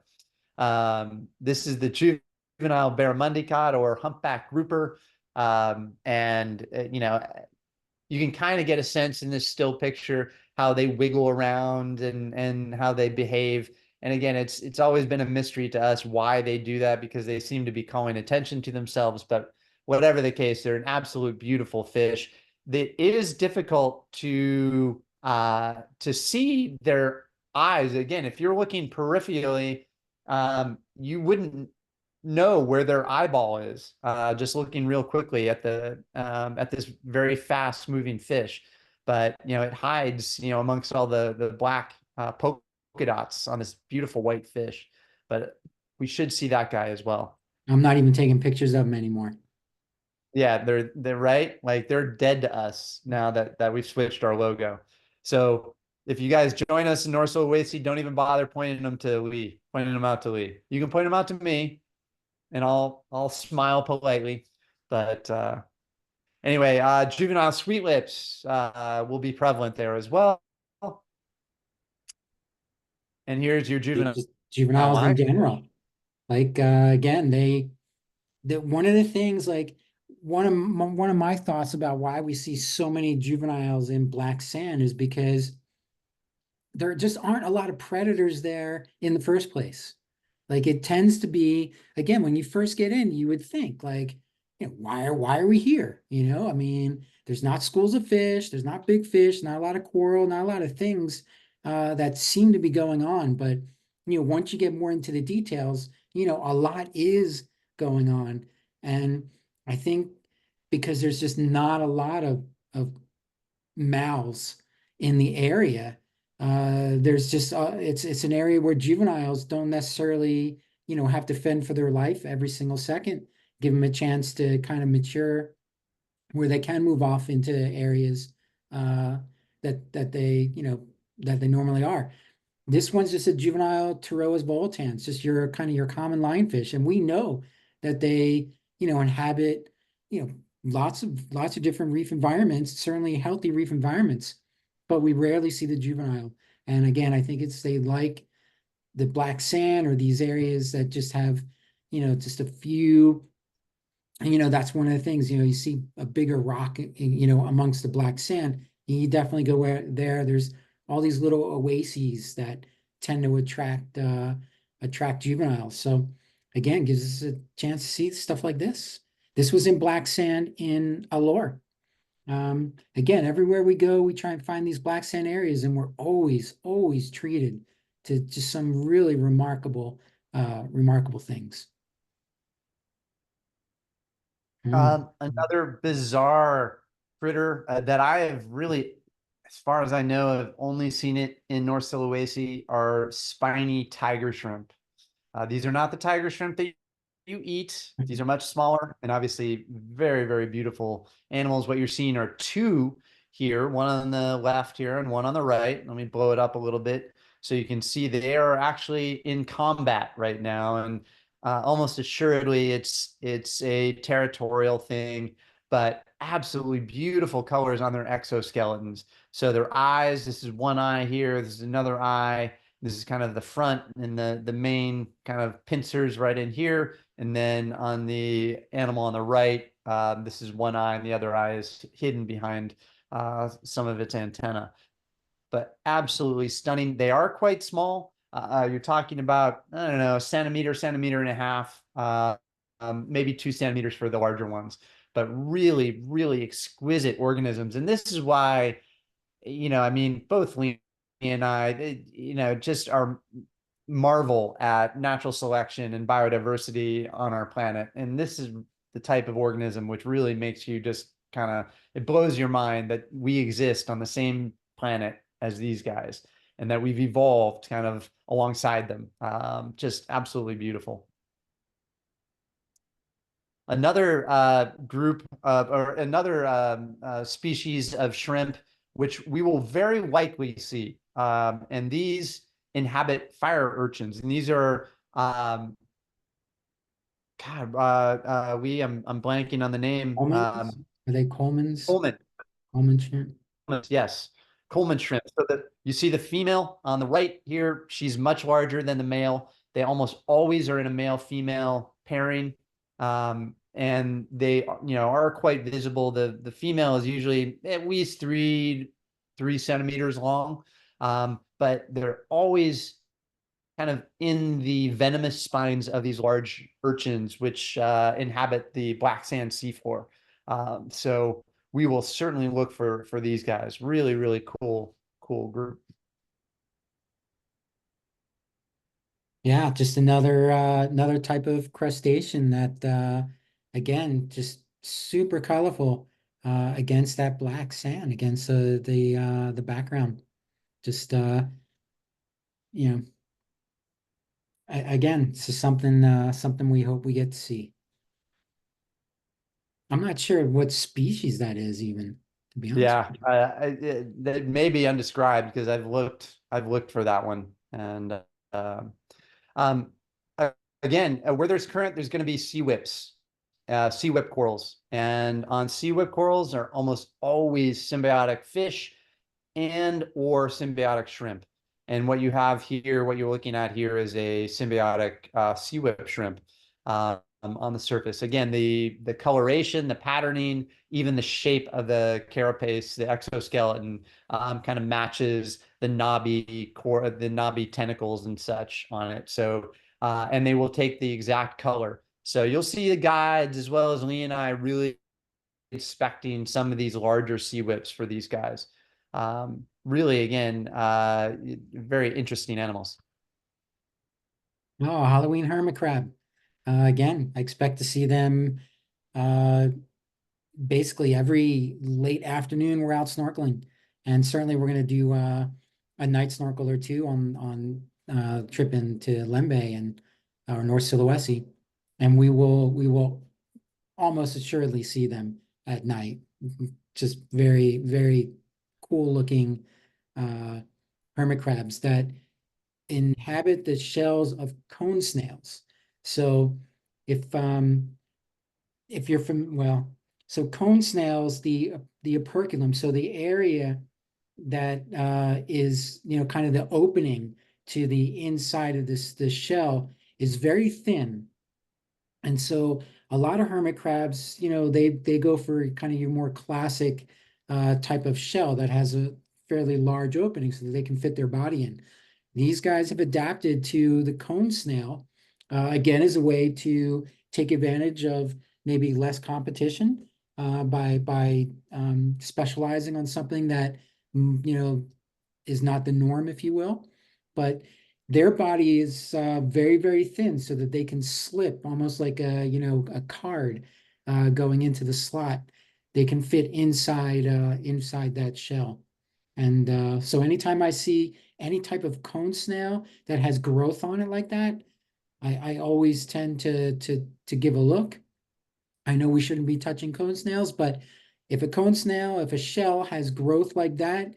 This is the juvenile barramundi cod, or humpback grouper. And you can kind of get a sense in this still picture how they wiggle around and how they behave. And again, it's always been a mystery to us why they do that, because they seem to be calling attention to themselves. But whatever the case, they're an absolute beautiful fish. It is difficult to see their eyes. Again, if you're looking peripherally, you wouldn't know where their eyeball is, just looking real quickly at the at this very fast moving fish. But it hides amongst all the black polka dots on this beautiful white fish. But we should see that guy as well. I'm not even taking pictures of them anymore. Yeah, they're right. Like, they're dead to us now that we've switched our logo. So if you guys join us in North Sulawesi, don't even bother pointing them to Lee, pointing them out to Lee. You can point them out to me, and I'll smile politely. But anyway, juvenile sweet lips will be prevalent there as well. And here's your juvenile Just juveniles in line. general. Like again, that one of the things, like one of my thoughts about why we see so many juveniles in black sand is because there just aren't a lot of predators there in the first place. Like it tends to be, again, when you first get in, you would think like, why are we here? I mean, there's not schools of fish, there's not big fish, not a lot of coral, not a lot of things that seem to be going on. But once you get more into the details, a lot is going on. And I think because there's just not a lot of mouths in the area. There's just it's an area where juveniles don't necessarily have to fend for their life every single second. Give them a chance to kind of mature, where they can move off into areas uh, that they that they normally are. This one's just a juvenile Pterois volitans, just your kind of your common lionfish, and we know that they inhabit lots of different reef environments, certainly healthy reef environments, but we rarely see the juvenile. And again, I think it's they like the black sand or these areas that just have just a few. And, that's one of the things, you see a bigger rock, amongst the black sand. You definitely go where there. There's all these little oases that tend to attract juveniles. So again, gives us a chance to see stuff like this. This was in black sand in Alor. Again, everywhere we go, we try and find these black sand areas, and we're always treated to just some really remarkable things. Mm. Another bizarre critter that I have really, as far as I know, have only seen it in North Sulawesi, are spiny tiger shrimp. These are not the tiger shrimp that you eat. These are much smaller and obviously very, very beautiful animals. What you're seeing are two here, one on the left here and one on the right. Let me blow it up a little bit so you can see they are actually in combat right now. And almost assuredly, it's a territorial thing. but absolutely beautiful colors on their exoskeletons. So their eyes, this is one eye here, this is another eye. This is kind of the front and the main kind of pincers right in here. And then on the animal on the right, this is one eye and the other eye is hidden behind some of its antenna. But absolutely stunning. They are quite small. You're talking about, I don't know, a centimeter, centimeter and a half, maybe 2 centimeters for the larger ones, but really, really exquisite organisms. And this is why, I mean, both Lee and I, just are marvel at natural selection and biodiversity on our planet. And this is the type of organism which really makes you just kind of, it blows your mind that we exist on the same planet as these guys and that we've evolved kind of alongside them. Just absolutely beautiful. Another group of, or another species of shrimp, which we will very likely see. And these inhabit fire urchins. And these are, God, I'm blanking on the name. Coleman's? Are they Coleman's? Coleman. Coleman shrimp? Yes, Coleman shrimp. So that you see the female on the right here, she's much larger than the male. They almost always are in a male-female pairing, and they are quite visible. The female is usually at least 3 centimeters long, but they're always kind of in the venomous spines of these large urchins, which inhabit the black sand seafloor. So we will certainly look for these guys. Really, really cool group. Yeah, just another type of crustacean that again just super colorful against that black sand, against the background. Just you know, again, it's just something we hope we get to see. I'm not sure what species that is even, to be honest Yeah, with you. that may be undescribed because I've looked for that one, and um, uh, again, where there's current, there's going to be sea whip corals, and on sea whip corals are almost always symbiotic fish and or symbiotic shrimp. And what you have here, what you're looking at here is a symbiotic sea whip shrimp on the surface. Again, the coloration, the patterning, even the shape of the carapace, the exoskeleton, kind of matches the knobby core, the knobby tentacles and such on it. So, and they will take the exact color. So you'll see the guides as well as Lee and I really expecting some of these larger sea whips for these guys. Really, again, very interesting animals. Oh, Halloween hermit crab. Again, I expect to see them uh, basically every late afternoon. We're out snorkeling, and certainly we're going to do a night snorkel or two on trip into Lembe and or North Sulawesi, and we will almost assuredly see them at night. Just very, very cool looking uh, hermit crabs that inhabit the shells of cone snails. So if you're from, well, so cone snails, the operculum, so the area that is, kind of the opening to the inside of this shell is very thin. And so a lot of hermit crabs, they go for kind of your more classic type of shell that has a fairly large opening so that they can fit their body in. These guys have adapted to the cone snail, again, as a way to take advantage of maybe less competition by specializing on something that is not the norm, if you will. But their body is very, very thin so that they can slip almost like a card going into the slot. They can fit inside that shell. And so anytime I see any type of cone snail that has growth on it like that, I always tend to give a look. I know we shouldn't be touching cone snails, but if a cone snail, if a shell has growth like that,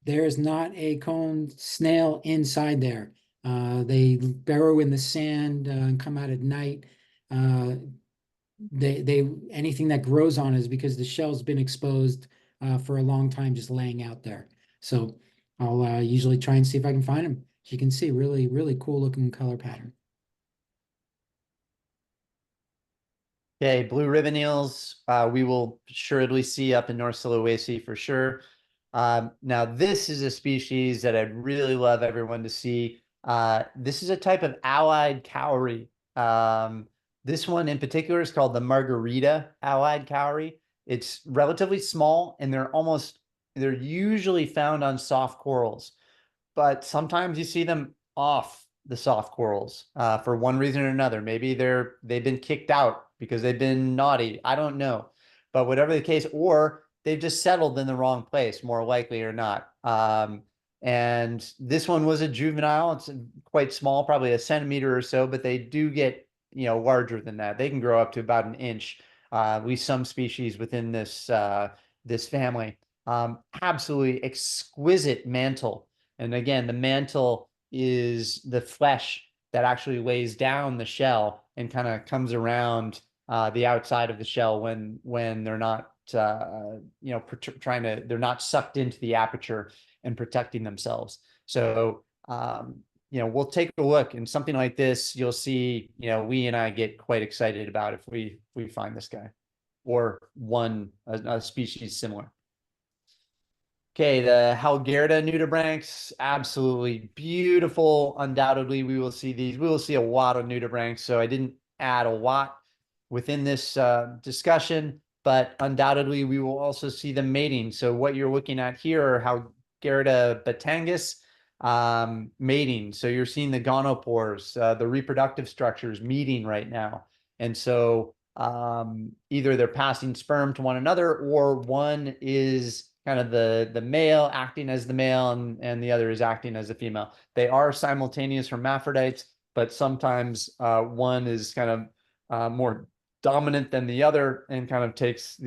there is not a cone snail inside there. They burrow in the sand and come out at night. Uh, they anything that grows on is because the shell's been exposed for a long time, just laying out there. So I'll usually try and see if I can find them. As you can see, really, really cool looking color pattern. Okay, blue ribbon eels, we will assuredly see up in North Sulawesi for sure. Now, this is a species that I'd really love everyone to see. This is a type of allied cowrie. This one in particular is called the margarita allied cowrie. It's relatively small, and they're usually found on soft corals, but sometimes you see them off the soft corals for one reason or another. Maybe they've been kicked out because they've been naughty. I don't know, but whatever the case, or they've just settled in the wrong place, more likely or not. And this one was a juvenile. It's quite small, probably a centimeter or so, but they do get larger than that. They can grow up to about an inch. At least some species within this family. Absolutely exquisite mantle, and again, the mantle is the flesh that actually lays down the shell and kind of comes around the outside of the shell when they're not they're not sucked into the aperture and protecting themselves. So we'll take a look, and something like this, you'll see, Lee and I get quite excited about if we find this guy or a species similar. Okay, the Halgerda nudibranchs, absolutely beautiful. Undoubtedly, we will see these. We will see a lot of nudibranchs, so I didn't add a lot within this discussion, but undoubtedly we will also see them mating. So what you're looking at here are Halgerda batangus mating. So you're seeing the gonopores, the reproductive structures meeting right now. And so either they're passing sperm to one another, or one is kind of the male acting as the male, and the other is acting as the female. They are simultaneous hermaphrodites, but sometimes one is kind of more dominant than the other and kind of takes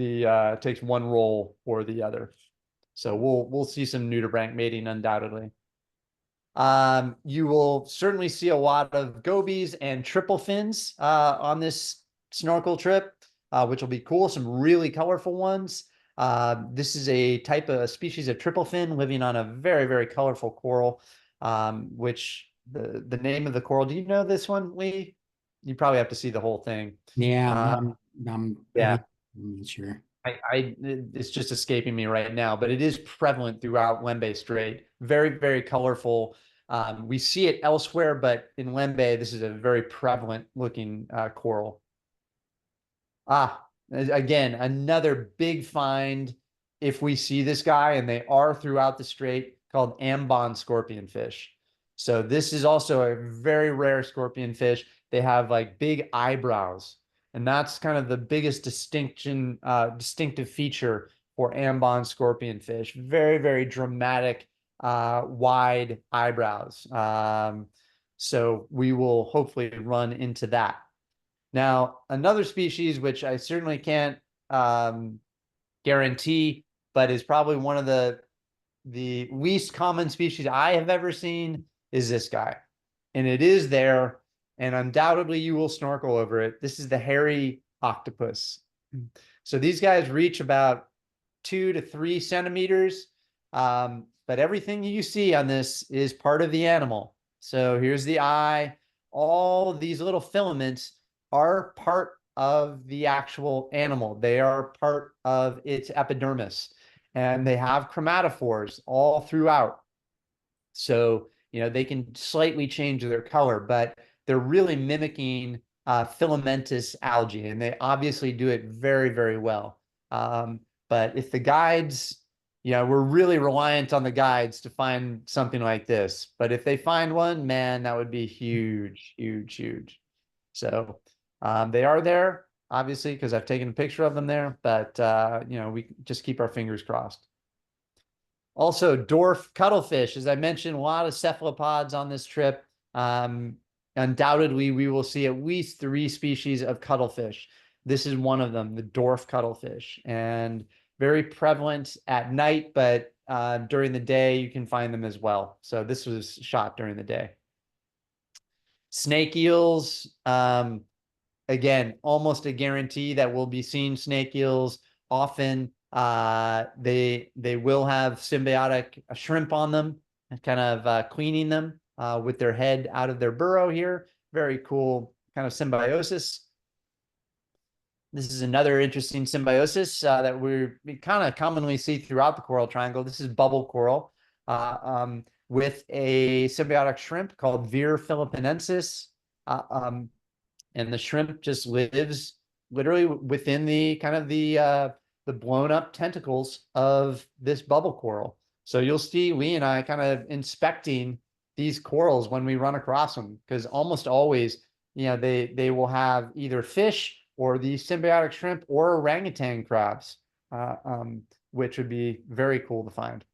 one role or the other. So we'll see some nudibranch mating undoubtedly. You will certainly see a lot of gobies and triple fins on this snorkel trip, which will be cool. Some really colorful ones. This is a species of triple fin living on a very, very colorful coral, which the name of the coral, do you know this one, Lee? You probably have to see the whole thing. Yeah, Uh, I yeah. think I'm not sure. It's just escaping me right now, but it is prevalent throughout Lembe Strait. Very, very colorful. We see it elsewhere, but in Lembe, this is a very prevalent looking coral. Again, another big find if we see this guy, and they are throughout the strait, called ambon scorpionfish. So this is also a very rare scorpionfish. They have like big eyebrows, and that's kind of the biggest distinctive feature for ambon scorpionfish. Very, very dramatic, wide eyebrows. So we will hopefully run into that. Now, another species, which I certainly can't guarantee, but is probably one of the least common species I have ever seen, is this guy. And it is there, and undoubtedly you will snorkel over it. This is the hairy octopus. So these guys reach about 2 to 3 centimeters, but everything you see on this is part of the animal. So here's the eye. All these little filaments are part of the actual animal. They are part of its epidermis, and they have chromatophores all throughout. So, they can slightly change their color, but they're really mimicking filamentous algae, and they obviously do it very, very well. But if the guides, we're really reliant on the guides to find something like this. But if they find one, man, that would be huge, huge, huge. So they are there, obviously, because I've taken a picture of them there, but we just keep our fingers crossed. Also, dwarf cuttlefish. As I mentioned, a lot of cephalopods on this trip. Undoubtedly, we will see at least 3 species of cuttlefish. This is one of them, the dwarf cuttlefish, and very prevalent at night, but during the day, you can find them as well. So this was shot during the day. Snake eels. again, almost a guarantee that we'll be seeing snake eels often. They will have symbiotic shrimp on them, kind of cleaning them with their head out of their burrow here. Very cool kind of symbiosis. This is another interesting symbiosis that we kind of commonly see throughout the coral triangle. This is bubble coral with a symbiotic shrimp called Vir philippinensis. And the shrimp just lives literally within the kind of the blown up tentacles of this bubble coral. So you'll see Lee and I kind of inspecting these corals when we run across them, because almost always, they will have either fish or the symbiotic shrimp or orangutan crabs, which would be very cool to find.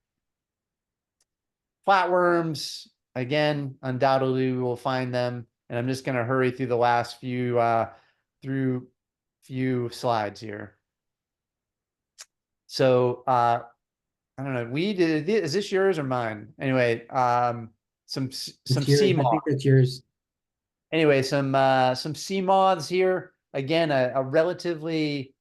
Flatworms, again, undoubtedly we will find them. And I'm just going to hurry through the last through few slides here. So I don't know. Is this yours or mine? Anyway, some It's sea yours. I moths. think that's yours. Anyway, some sea moths here. Again, a relatively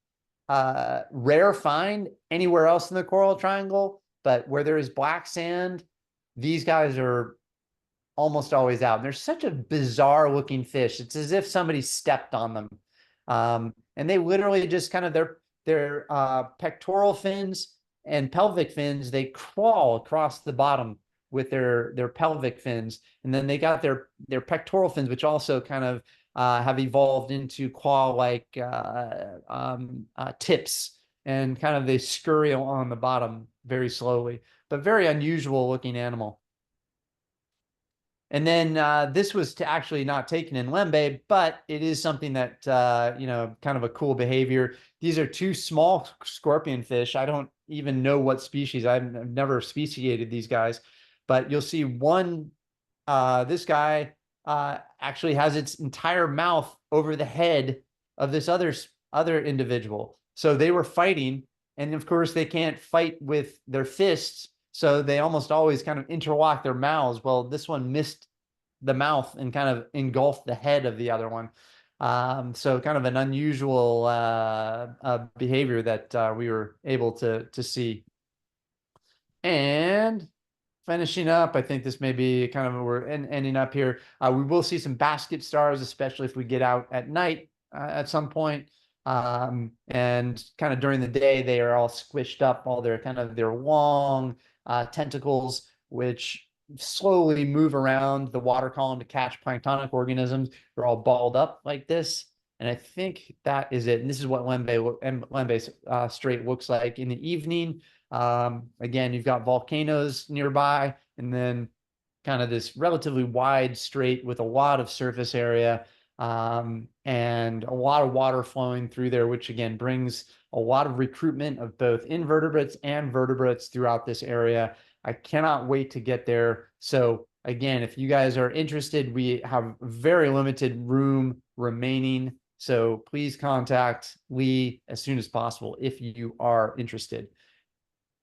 rare find anywhere else in the coral triangle, but where there is black sand, these guys are almost always out. And they're such a bizarre looking fish. It's as if somebody stepped on them. And they literally just kind of their pectoral fins and pelvic fins, they crawl across the bottom with their pelvic fins. And then they got their pectoral fins, which also kind of have evolved into claw-like tips, and kind of they scurry on the bottom very slowly, but very unusual looking animal. And then this was actually not taken in Lembe, but it is something that, kind of a cool behavior. These are two small scorpion fish. I don't even know what species. I've never speciated these guys, but you'll see one, this guy actually has its entire mouth over the head of this other individual. So they were fighting, and of course they can't fight with their fists. So they almost always kind of interlock their mouths. Well, this one missed the mouth and kind of engulfed the head of the other one. So kind of an unusual behavior that we were able to see. And finishing up, I think this may be kind of we're ending up here. We will see some basket stars, especially if we get out at night at some point. And kind of during the day, they are all squished up, all their kind of their long tentacles, which slowly move around the water column to catch planktonic organisms. They're all balled up like this. And I think that is it. And this is what Lembe Strait looks like in the evening. Again, you've got volcanoes nearby, and then kind of this relatively wide strait with a lot of surface area, and a lot of water flowing through there, which again brings a lot of recruitment of both invertebrates and vertebrates throughout this area. I cannot wait to get there. So again, if you guys are interested, we have very limited room remaining. So please contact Lee as soon as possible if you are interested.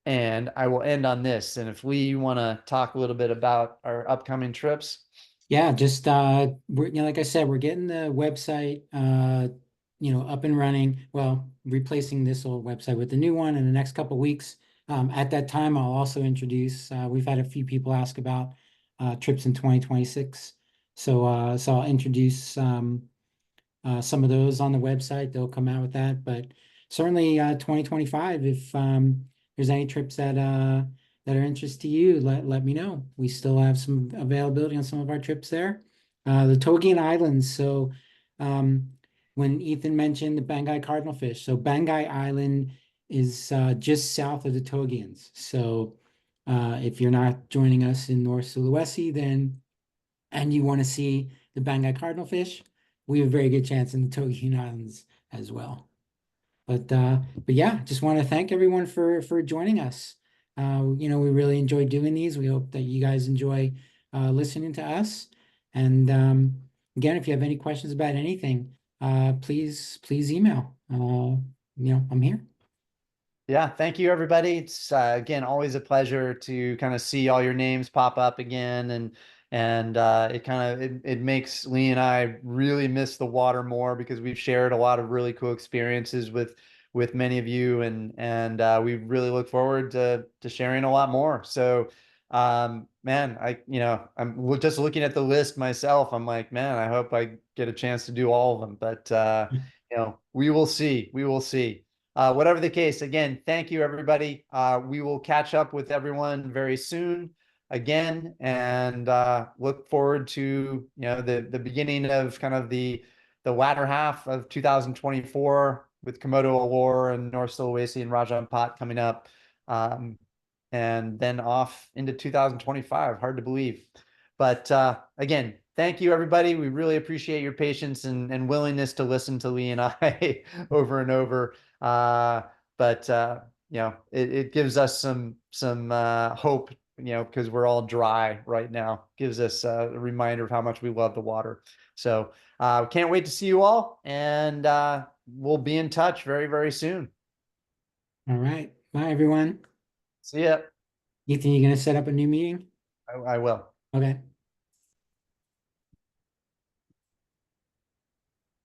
And I will end on this. And if Lee, you want to talk a little bit about our upcoming trips. Yeah, just like I said, we're getting the website up and running. Well, replacing this old website with the new one in the next couple of weeks. At that time, I'll also introduce. We've had a few people ask about trips in 2026, so I'll introduce some of those on the website. They'll come out with that, but certainly 2025. If there's any trips that are interest to you, let me know. We still have some availability on some of our trips there. The Togian Islands. So when Ethan mentioned the Bangai cardinalfish, so Bangai Island is just south of the Togians. So if you're not joining us in North Sulawesi, then and you want to see the Bangai cardinalfish, we have a very good chance in the Togian Islands as well. But yeah, just want to thank everyone for joining us. We really enjoy doing these. We hope that you guys enjoy listening to us. And again, if you have any questions about anything, please email. I'm here. Yeah, thank you, everybody. It's again always a pleasure to kind of see all your names pop up again, and And it makes Lee and I really miss the water more because we've shared a lot of really cool experiences with many of you, and we really look forward to sharing a lot more. So man, I'm just looking at the list myself. I'm like, man, I hope I get a chance to do all of them, but we will see. We will see. Whatever the case, again, thank you, everybody. We will catch up with everyone very soon again, and look forward to the beginning of kind of the latter half of 2024 with Komodo Allure and North Sulawesi and Raja Ampat coming up. And then off into 2025. Hard to believe. But again, thank you, everybody. We really appreciate your patience and willingness to listen to Lee and I over and over. But it gives us some hope, because we're all dry right now. Gives us a reminder of how much we love the water. So can't wait to see you all, and we'll be in touch very, very soon. All right. Bye, everyone. See ya. Ethan, you gonna set up a new meeting? I will. Okay.